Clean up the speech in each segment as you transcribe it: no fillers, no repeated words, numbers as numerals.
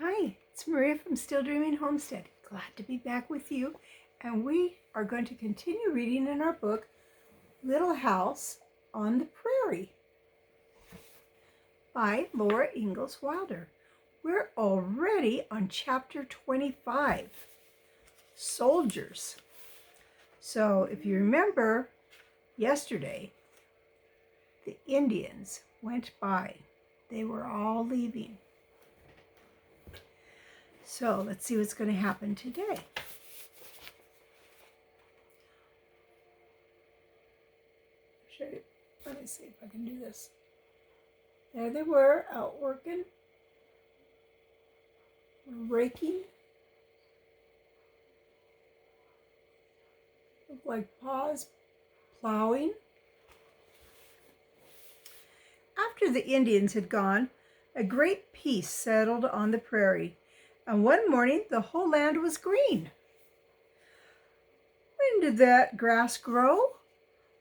Hi, it's Maria from Still Dreaming Homestead. Glad to be back with you. And we are going to continue reading in our book, Little House on the Prairie by Laura Ingalls Wilder. We're already on chapter 25, Soldiers. So if you remember yesterday, the Indians went by. They were all leaving. So let's see what's going to happen today. Let me see if I can do this. There they were, out working, raking. Looked like paws, plowing. After the Indians had gone, a great peace settled on the prairie, and one morning the whole land was green. When did that grass grow?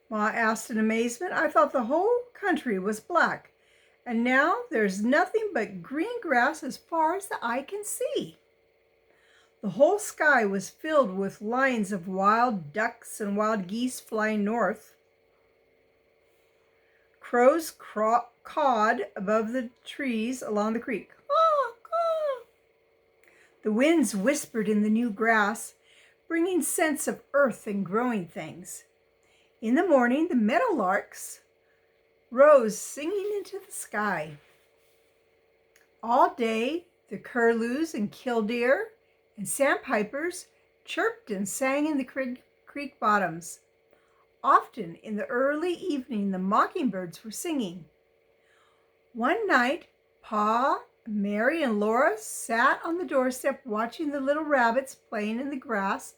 Ma asked in amazement. I thought the whole country was black, and now there's nothing but green grass as far as the eye can see. The whole sky was filled with lines of wild ducks and wild geese flying north. Crows cawed above the trees along the creek. Caw, caw. The winds whispered in the new grass, bringing scents of earth and growing things. In the morning, the meadowlarks rose singing into the sky. All day, the curlews and killdeer and sandpipers chirped and sang in the creek bottoms. Often in the early evening, the mockingbirds were singing. One night, Pa, Mary, and Laura sat on the doorstep watching the little rabbits playing in the grass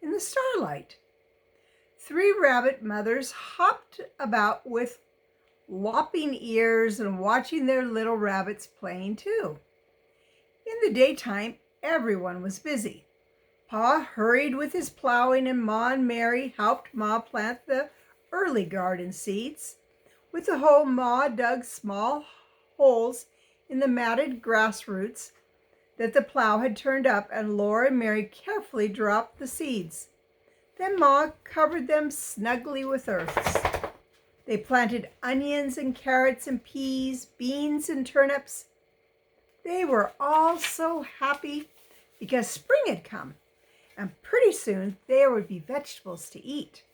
in the starlight. 3 rabbit mothers hopped about with lopping ears and watching their little rabbits playing too. In the daytime, everyone was busy. Pa hurried with his plowing, and Ma and Mary helped Ma plant the early garden seeds. With the hoe, Ma dug small holes in the matted grass roots that the plow had turned up, and Laura and Mary carefully dropped the seeds. Then Ma covered them snugly with earths. They planted onions and carrots and peas, beans and turnips. They were all so happy because spring had come, and pretty soon there would be vegetables to eat.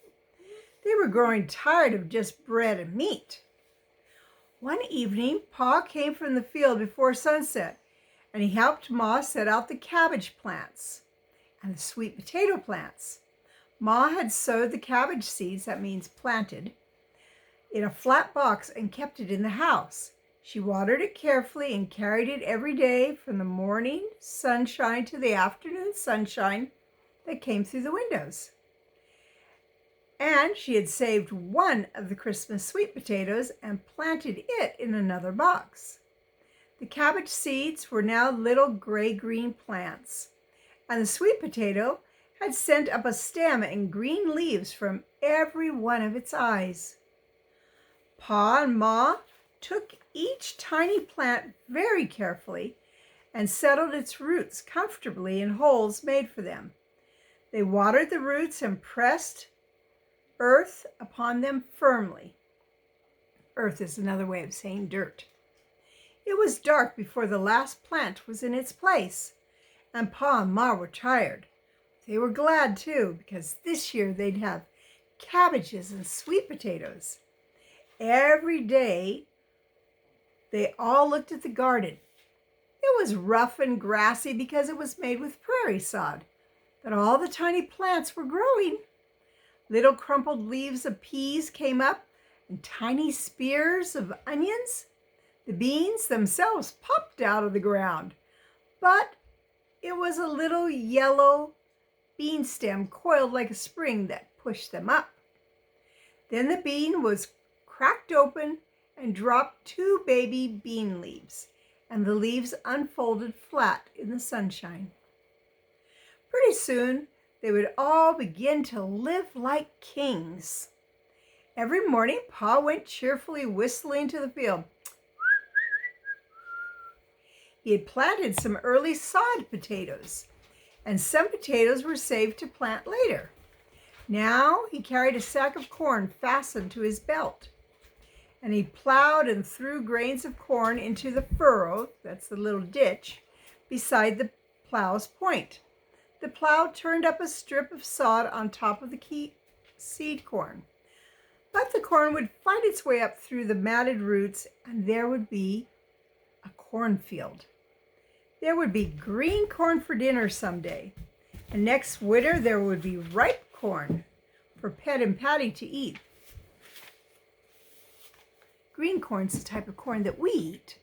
They were growing tired of just bread and meat. One evening, Pa came from the field before sunset, and he helped Ma set out the cabbage plants and the sweet potato plants. Ma had sowed the cabbage seeds, that means planted, in a flat box and kept it in the house. She watered it carefully and carried it every day from the morning sunshine to the afternoon sunshine that came through the windows. And she had saved one of the Christmas sweet potatoes and planted it in another box. The cabbage seeds were now little gray-green plants, and the sweet potato had sent up a stem and green leaves from every one of its eyes. Pa and Ma took each tiny plant very carefully and settled its roots comfortably in holes made for them. They watered the roots and pressed earth upon them firmly. Earth is another way of saying dirt. It was dark before the last plant was in its place, and Pa and Ma were tired. They were glad too, because this year they'd have cabbages and sweet potatoes. Every day, they all looked at the garden. It was rough and grassy because it was made with prairie sod, but all the tiny plants were growing. Little crumpled leaves of peas came up, and tiny spears of onions. The beans themselves popped out of the ground, but it was a little yellow bean stem coiled like a spring that pushed them up. Then the bean was cracked open and dropped 2 baby bean leaves, and the leaves unfolded flat in the sunshine. Pretty soon, they would all begin to live like kings. Every morning, Pa went cheerfully whistling to the field. He had planted some early sod potatoes, and some potatoes were saved to plant later. Now he carried a sack of corn fastened to his belt, and he plowed and threw grains of corn into the furrow, that's the little ditch, beside the plow's point. The plow turned up a strip of sod on top of the seed corn, but the corn would find its way up through the matted roots, and there would be a cornfield. There would be green corn for dinner someday, and next winter there would be ripe corn for Pet and Patty to eat. Green corn is the type of corn that we eat,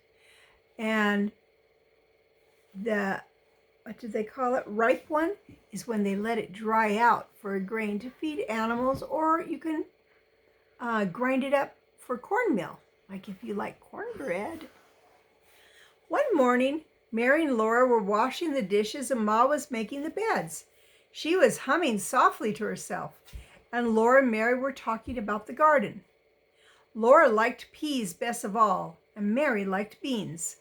and the, what do they call it, ripe one is when they let it dry out for a grain to feed animals, or you can grind it up for cornmeal, like if you like cornbread. One morning, Mary and Laura were washing the dishes and Ma was making the beds. She was humming softly to herself, and Laura and Mary were talking about the garden. Laura liked peas best of all, and Mary liked beans.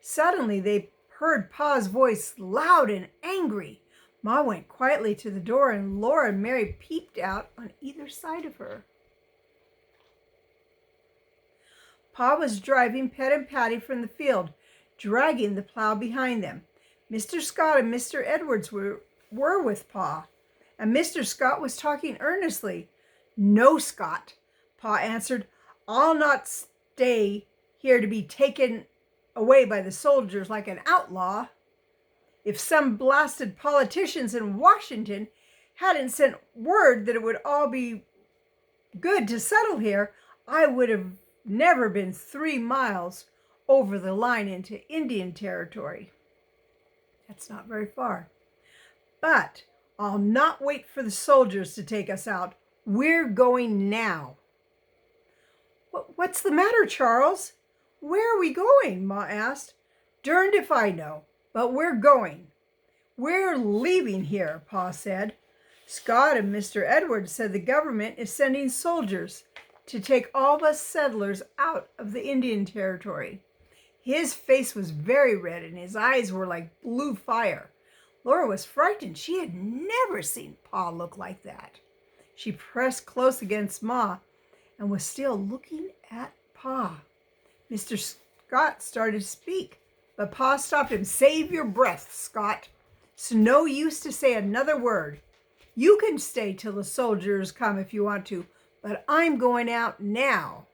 Suddenly, they heard Pa's voice loud and angry. Ma went quietly to the door, and Laura and Mary peeped out on either side of her. Pa was driving Pet and Patty from the field, dragging the plow behind them. Mr. Scott and Mr. Edwards were with Pa, and Mr. Scott was talking earnestly. "No, Scott," Pa answered. "I'll not stay here to be taken away by the soldiers like an outlaw. If some blasted politicians in Washington hadn't sent word that it would all be good to settle here, I would have never been 3 miles over the line into Indian territory. That's not very far. But I'll not wait for the soldiers to take us out. We're going now." "What's the matter, Charles? Where are we going?" Ma asked. "Durned if I know, but we're going. We're leaving here," Pa said. "Scott and Mr. Edwards said the government is sending soldiers to take all of us settlers out of the Indian territory." His face was very red and his eyes were like blue fire. Laura was frightened. She had never seen Pa look like that. She pressed close against Ma and was still looking at Pa. Mr. Scott started to speak, but Pa stopped him. "Save your breath, Scott. It's no use to say another word. You can stay till the soldiers come if you want to, but I'm going out now."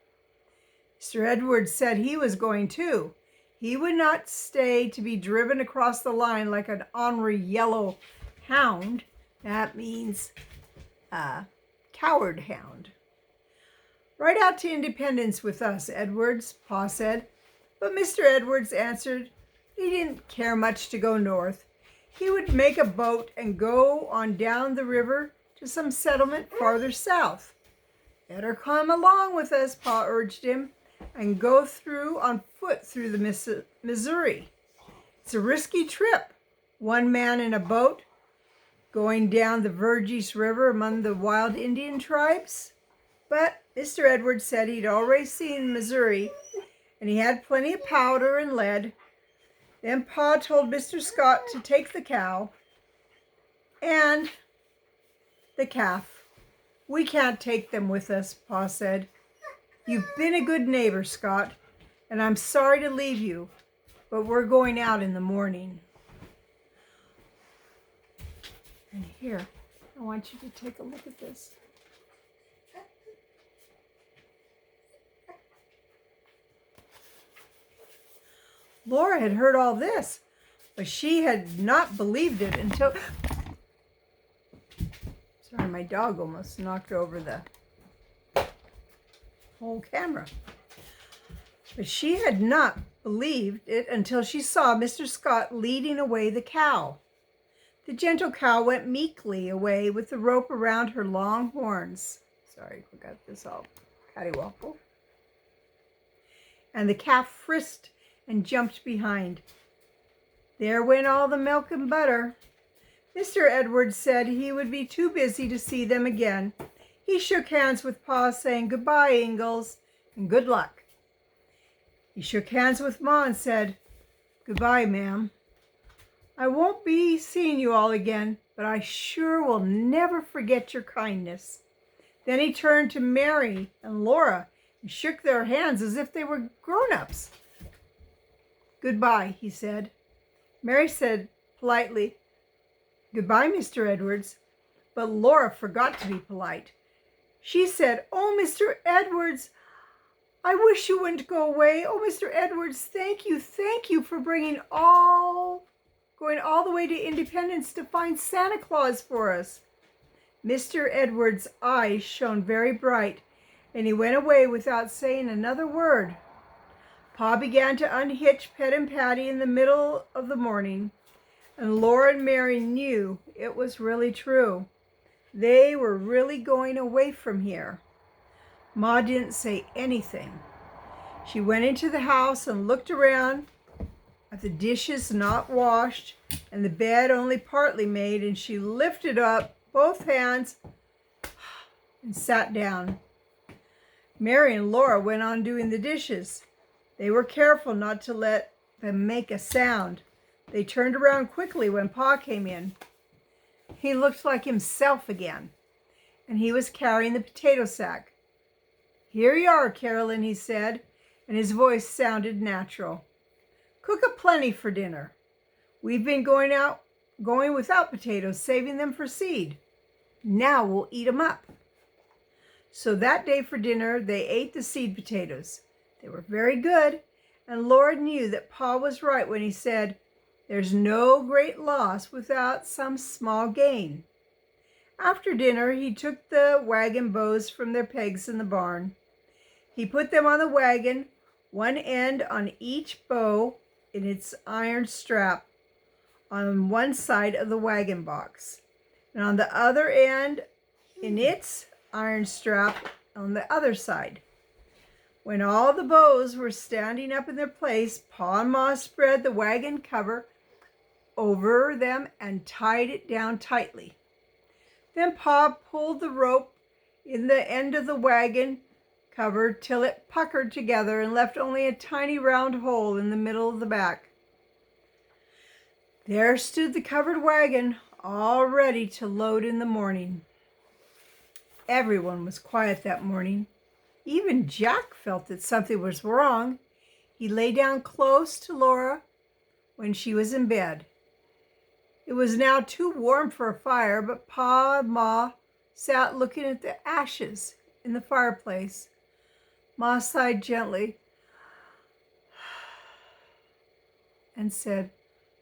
Mr. Edwards said he was going too. He would not stay to be driven across the line like an ornery yellow hound. That means a coward hound. "Right out to Independence with us, Edwards," Pa said. But Mr. Edwards answered he didn't care much to go north. He would make a boat and go on down the river to some settlement farther south. "Better come along with us," Pa urged him, "and go through on foot through the Missouri. It's a risky trip, one man in a boat, going down the Vergeese River among the wild Indian tribes." But Mr. Edwards said he'd already seen Missouri, and he had plenty of powder and lead. Then Pa told Mr. Scott to take the cow and the calf. "We can't take them with us," Pa said. "You've been a good neighbor, Scott, and I'm sorry to leave you, but we're going out in the morning." And here, I want you to take a look at this. Laura had heard all this, but she had not believed it until... Sorry, my dog almost knocked over the whole camera. But she had not believed it until she saw Mr. Scott leading away the cow. The gentle cow went meekly away with the rope around her long horns. Sorry, we got this all cattywampus. And the calf frisked and jumped behind. There went all the milk and butter. Mr. Edwards said he would be too busy to see them again. He shook hands with Pa, saying, "Goodbye, Ingles, and good luck." He shook hands with Ma and said, Goodbye, ma'am. I won't be seeing you all again, but I sure will never forget your kindness." Then he turned to Mary and Laura and shook their hands as if they were grown-ups. "Goodbye," he said. Mary said politely, "Goodbye, Mr. Edwards." But Laura forgot to be polite. She said, "Oh, Mr. Edwards, I wish you wouldn't go away. Oh, Mr. Edwards, thank you for going all the way to Independence to find Santa Claus for us." Mr. Edwards' eyes shone very bright, and he went away without saying another word. Pa began to unhitch Pet and Patty in the middle of the morning, and Laura and Mary knew it was really true. They were really going away from here. Ma didn't say anything. She went into the house and looked around at the dishes not washed and the bed only partly made, and she lifted up both hands and sat down. Mary and Laura went on doing the dishes. They were careful not to let them make a sound. They turned around quickly when Pa came in. He looked like himself again, and he was carrying the potato sack. "Here you are, Carolyn," he said, and his voice sounded natural. "Cook a plenty for dinner. We've been going without potatoes, saving them for seed. Now we'll eat 'em up." So that day for dinner, they ate the seed potatoes. They were very good, and Laura knew that Pa was right when he said, "There's no great loss without some small gain." After dinner, he took the wagon bows from their pegs in the barn. He put them on the wagon, one end on each bow in its iron strap on one side of the wagon box, and on the other end in its iron strap on the other side. When all the bows were standing up in their place, Pa and Ma spread the wagon cover over them and tied it down tightly. Then Pa pulled the rope in the end of the wagon cover till it puckered together and left only a tiny round hole in the middle of the back. There stood the covered wagon, all ready to load in the morning. Everyone was quiet that morning. Even Jack felt that something was wrong. He lay down close to Laura when she was in bed. It was now too warm for a fire, but Pa and Ma sat looking at the ashes in the fireplace. Ma sighed gently and said,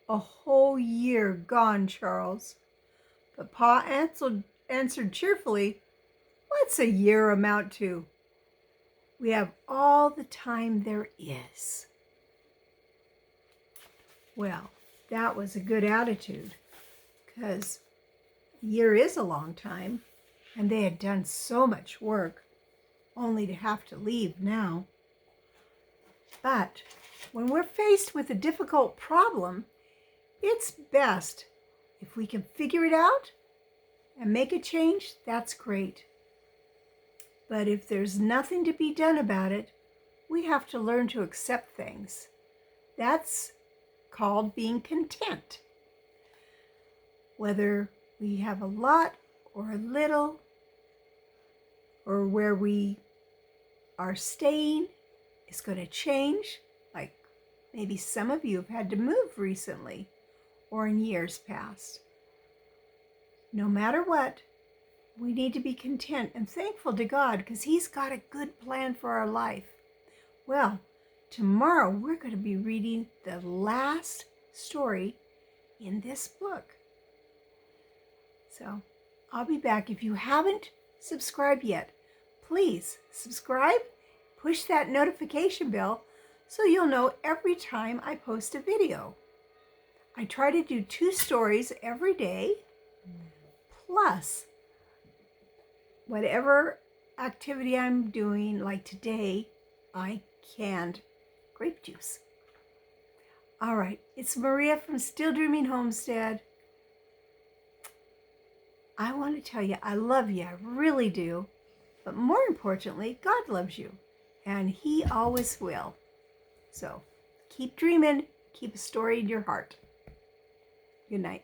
"A whole year gone, Charles." But Pa answered cheerfully, "What's a year amount to? We have all the time there is." Well, that was a good attitude, because a year is a long time, and they had done so much work, only to have to leave now. But when we're faced with a difficult problem, it's best if we can figure it out and make a change. That's great. But if there's nothing to be done about it, we have to learn to accept things. That's called being content. Whether we have a lot or a little, or where we are staying is going to change. Like maybe some of you have had to move recently or in years past. No matter what, we need to be content and thankful to God, because He's got a good plan for our life. Well, tomorrow we're going to be reading the last story in this book. So I'll be back. If you haven't subscribed yet, please subscribe, push that notification bell so you'll know every time I post a video. I try to do 2 stories every day, plus whatever activity I'm doing, like today, I canned grape juice. All right, it's Maria from Still Dreaming Homestead. I want to tell you, I love you, I really do. But more importantly, God loves you, and He always will. So keep dreaming, keep a story in your heart. Good night.